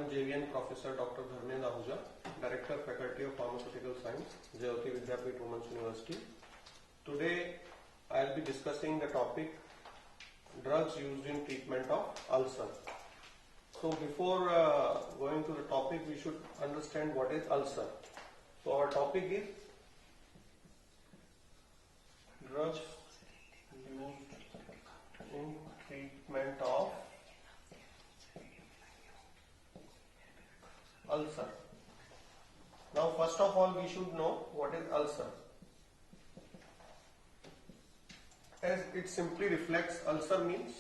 am JVN Professor Dr. Dharmendra Ahuja, Director Faculty of Pharmaceutical Science, Jayoti Vidyapeeth Women's University. Today I will be discussing the topic drugs used in treatment of ulcer. So before going to the topic, we should understand what is ulcer. So our topic is drugs used in treatment of ulcer. Now first of all we should know what is ulcer. As it simply reflects, ulcer means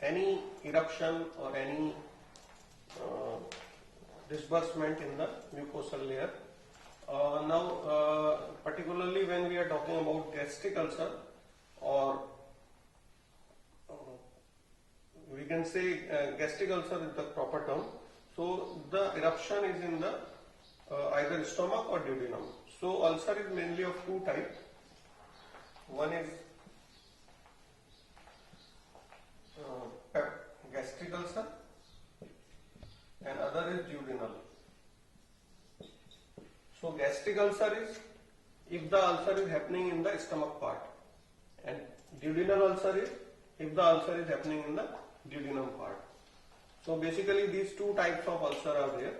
any eruption or any disbursement in the mucosal layer. Now particularly when we are talking about gastric ulcer, or we can say gastric ulcer is the proper term. So the eruption is in the either stomach or duodenum. So ulcer is mainly of two types. One is gastric ulcer and other is duodenal. So gastric ulcer is if the ulcer is happening in the stomach part, and duodenal ulcer is if the ulcer is happening in the duodenum part. So basically these two types of ulcer are there.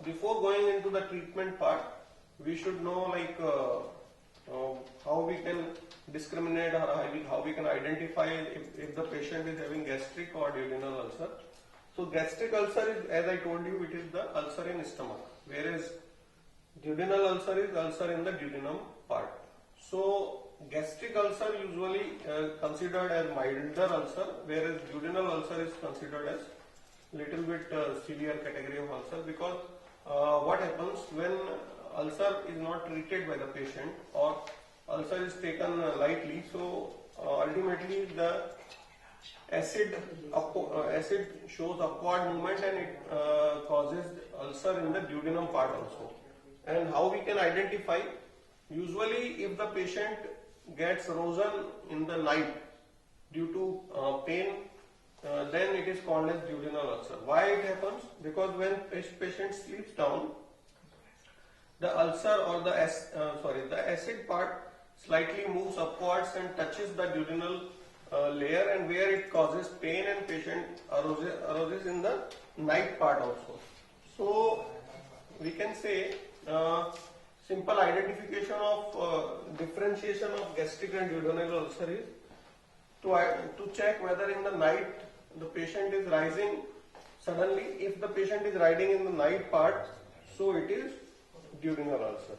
Before going into the treatment part, we should know how we can discriminate or how we can identify if the patient is having gastric or duodenal ulcer. So gastric ulcer is, as I told you, it is the ulcer in stomach, whereas duodenal ulcer is ulcer in the duodenum part. So gastric ulcer usually considered as milder ulcer, whereas duodenal ulcer is considered as little bit severe category of ulcer, because what happens when ulcer is not treated by the patient or ulcer is taken lightly, so ultimately the acid shows upward movement and it causes ulcer in the duodenum part also. And how we can identify? Usually if the patient gets erosion in the night due to pain, then it is called as duodenal ulcer. Why it happens? Because when patient sleeps down, the ulcer or the acid part slightly moves upwards and touches the duodenal layer, and where it causes pain and patient arouses in the night part also. So we can say simple identification of differentiation of gastric and duodenal ulcer is to check whether in the night the patient is rising suddenly. If the patient is riding in the night part, so it is duodenal ulcer.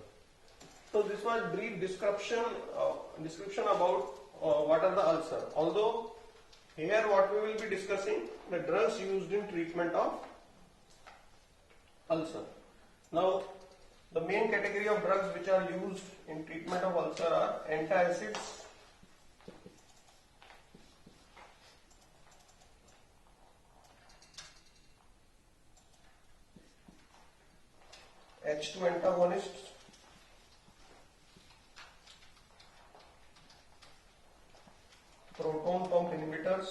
So this was brief description about what are the ulcer. Although here what we will be discussing, the drugs used in treatment of ulcer. Now the main category of drugs which are used in treatment of ulcer are antacids, H2 antagonists, proton pump inhibitors,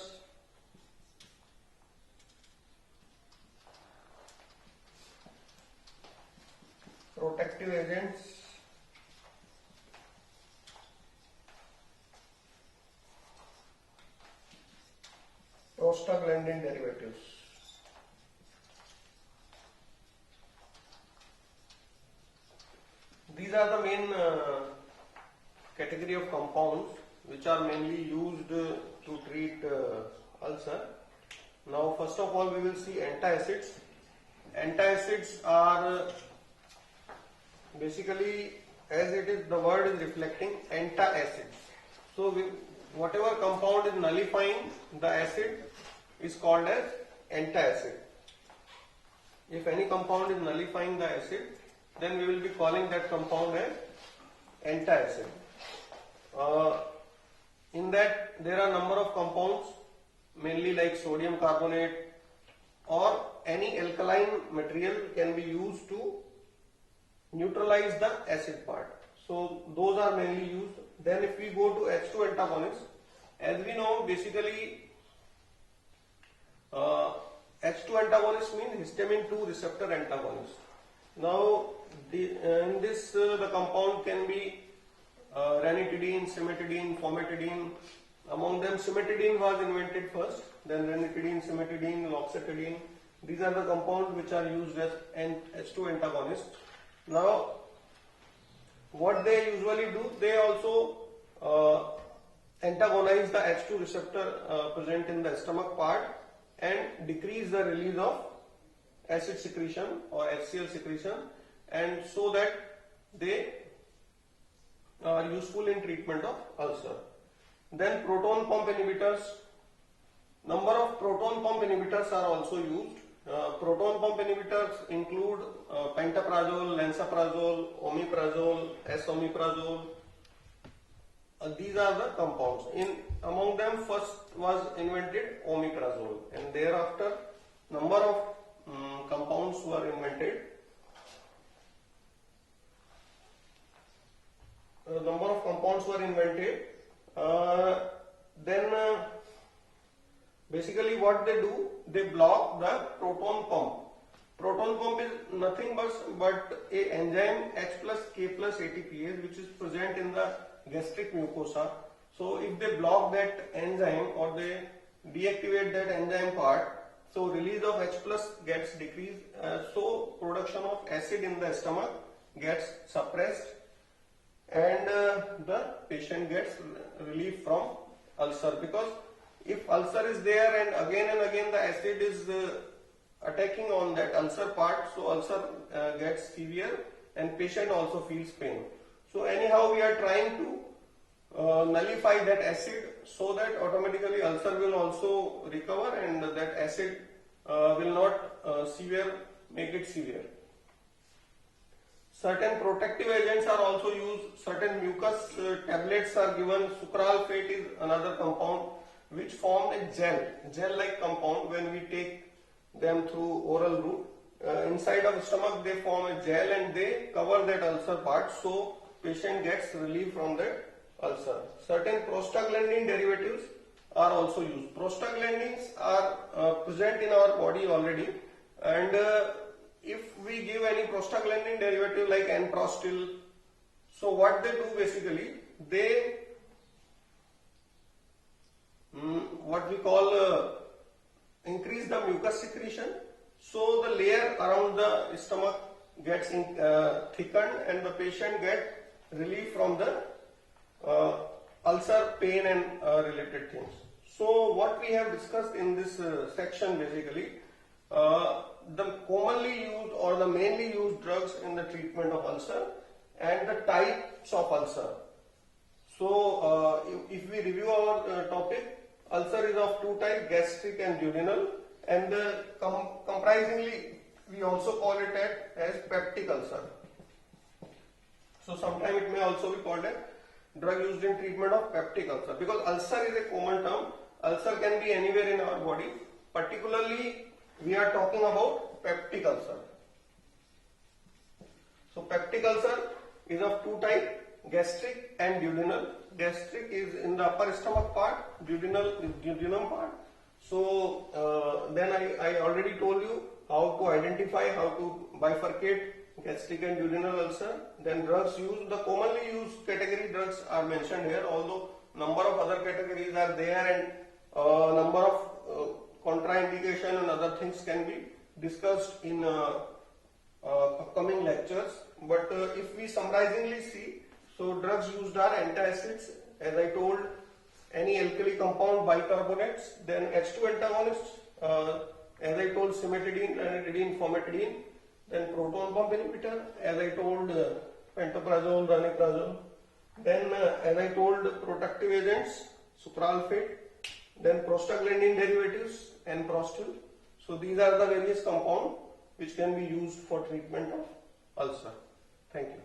protective agents, prostaglandin derivatives. These are the main category of compounds which are mainly used to treat ulcer. Now first of all we will see antacids. Antacids are basically, as it is, the word is reflecting antacids. So whatever compound is nullifying the acid is called as antacid. If any compound is nullifying the acid, then we will be calling that compound as antacid. In that there are number of compounds, mainly like sodium carbonate or any alkaline material can be used to neutralize the acid part. So those are mainly used. Then if we go to H2 antagonists, as we know, basically H2 antagonist means histamine 2 receptor antagonist. Now, in this the compound can be ranitidine, cimetidine, formatidine. Among them, cimetidine was invented first, then ranitidine, cimetidine, loxetidine. These are the compounds which are used as H2 antagonists. Now, what they usually do, they also antagonize the H2 receptor present in the stomach part and decrease the release of acid secretion or HCl secretion, and so that they are useful in treatment of ulcer. Then proton pump inhibitors. Number of proton pump inhibitors are also used. Proton pump inhibitors include pantoprazole, lansoprazole, omeprazole, esomeprazole. These are the compounds. Among them, first was invented omeprazole, and thereafter number of compounds were invented. Basically what they do, they block the proton pump. Proton pump is nothing but a enzyme H plus K plus ATPase which is present in the gastric mucosa. So if they block that enzyme or they deactivate that enzyme part, so release of H plus gets decreased, so production of acid in the stomach gets suppressed, and the patient gets relief from ulcer. Because if ulcer is there and again the acid is attacking on that ulcer part, so ulcer gets severe and patient also feels pain. So anyhow we are trying to nullify that acid so that automatically ulcer will also recover and that acid will not make it severe. Certain protective agents are also used. Certain mucus tablets are given. Sucralfate is another compound which form a gel-like compound when we take them through oral route. Inside of stomach they form a gel and they cover that ulcer part, so patient gets relief from that ulcer. Certain prostaglandin derivatives are also used. Prostaglandins are present in our body already, and if we give any prostaglandin derivative like Enprostil, so what they do basically, they what we call increase the mucus secretion, so the layer around the stomach gets thickened and the patient gets relief from the ulcer pain and related things. So what we have discussed in this section basically, the commonly used or the mainly used drugs in the treatment of ulcer and the types of ulcer. So if we review our topic, ulcer is of two types, gastric and duodenal, and comprisingly we also call it as peptic ulcer. So sometimes it may also be called a drug used in treatment of peptic ulcer, because ulcer is a common term. Ulcer can be anywhere in our body. Particularly we are talking about peptic ulcer. So peptic ulcer is of two types, gastric and duodenal. Gastric is in the upper stomach part, duodenal is duodenum part. So then I already told you how to identify, how to bifurcate gastric and duodenal ulcer. Then drugs used, the commonly used category drugs are mentioned here, although number of other categories are there and number of contraindication and other things can be discussed in upcoming lectures. But if we summarizingly see, so drugs used are antacids, as I told, any alkali compound bicarbonates, then H2 antagonists, as I told, cimetidine, ranitidine, formatidine, then proton pump inhibitor, as I told, pantoprazole, ranitidine, then as I told, protective agents, sucralfate, then prostaglandin derivatives, Enprostil. So these are the various compounds which can be used for treatment of ulcer. Thank you.